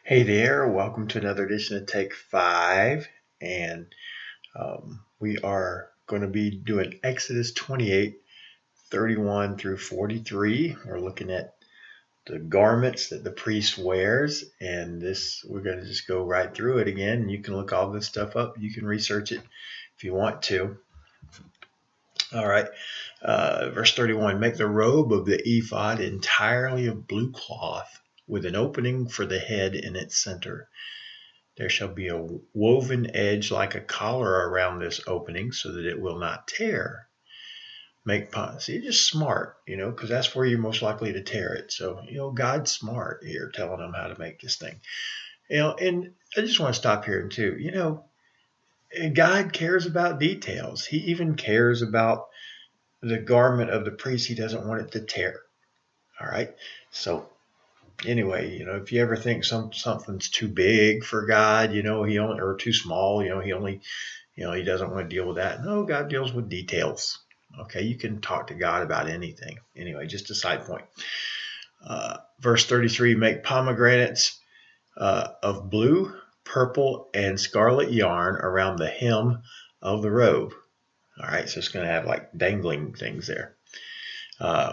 Hey there, welcome to another edition of Take 5. And we are going to be doing Exodus 28, 31 through 43. We're looking at the garments that the priest wears. And we're going to just go right through it again. You can look all this stuff up. You can research it if you want to. All right. Verse 31, make the robe of the ephod entirely of blue cloth with an opening for the head in its center. There shall be a woven edge like a collar around this opening so that it will not tear. See, you're just smart, because that's where you're most likely to tear it. So, God's smart here telling them how to make this thing. And I just want to stop here too. God cares about details. He even cares about the garment of the priest. He doesn't want it to tear. All right. So anyway, if you ever think something's too big for God, or too small, he doesn't want to deal with that. No, God deals with details. Okay, you can talk to God about anything. Anyway, just a side point. Verse 33, make pomegranates of blue, purple, and scarlet yarn around the hem of the robe. All right, so it's going to have like dangling things there.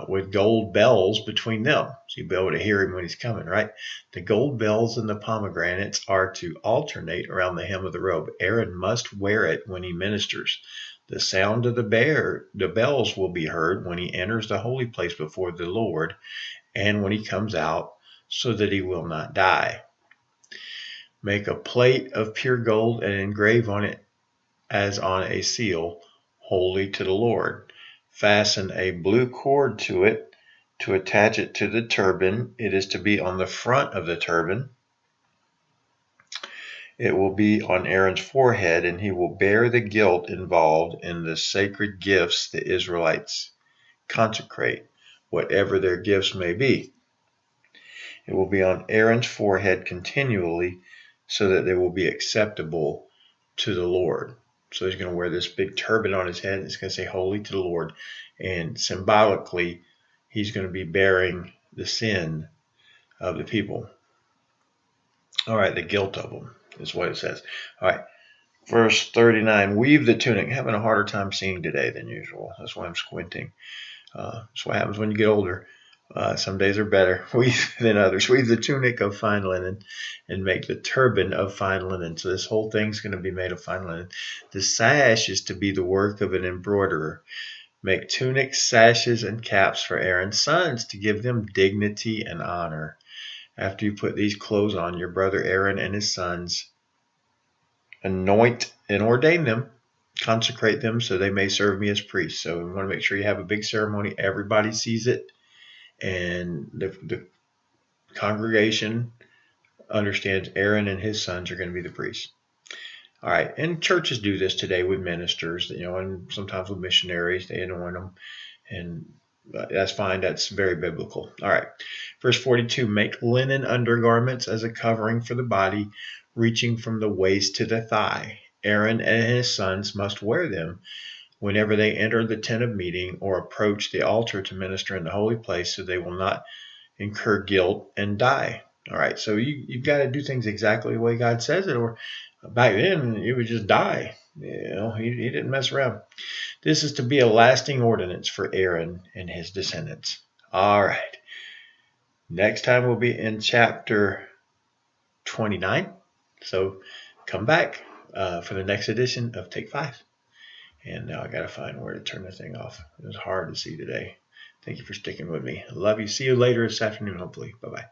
With gold bells between them. So you'll be able to hear him when he's coming, right? The gold bells and the pomegranates are to alternate around the hem of the robe. Aaron must wear it when he ministers. The sound of the bells will be heard when he enters the holy place before the Lord and when he comes out, so that he will not die. Make a plate of pure gold and engrave on it as on a seal, holy to the Lord. Fasten a blue cord to it to attach it to the turban. It is to be on the front of the turban. It will be on Aaron's forehead, and he will bear the guilt involved in the sacred gifts the Israelites consecrate, whatever their gifts may be. It will be on Aaron's forehead continually so that they will be acceptable to the Lord. So he's going to wear this big turban on his head. It's going to say holy to the Lord. And symbolically, he's going to be bearing the sin of the people. All right, the guilt of them is what it says. All right, verse 39, weave the tunic. Having a harder time seeing today than usual. That's why I'm squinting. That's what happens when you get older. Some days are better than others. Weave the tunic of fine linen and make the turban of fine linen. So this whole thing's going to be made of fine linen. The sash is to be the work of an embroiderer. Make tunics, sashes, and caps for Aaron's sons to give them dignity and honor. After you put these clothes on, your brother Aaron and his sons anoint and ordain them, consecrate them so they may serve me as priests. So we want to make sure you have a big ceremony. Everybody sees it. And the congregation understands Aaron and his sons are going to be the priests. All right, and churches do this today with ministers, and sometimes with missionaries, they anoint them, and that's fine. That's very biblical. All right, verse 42, make linen undergarments as a covering for the body, reaching from the waist to the thigh. Aaron and his sons must wear them whenever they enter the tent of meeting or approach the altar to minister in the holy place, so they will not incur guilt and die. All right, so you've got to do things exactly the way God says it, or back then you would just die. He didn't mess around. This is to be a lasting ordinance for Aaron and his descendants. All right, next time we'll be in chapter 29. So come back for the next edition of Take 5. And now I got to find where to turn the thing off. It was hard to see today. Thank you for sticking with me. I love you. See you later this afternoon, hopefully. Bye-bye.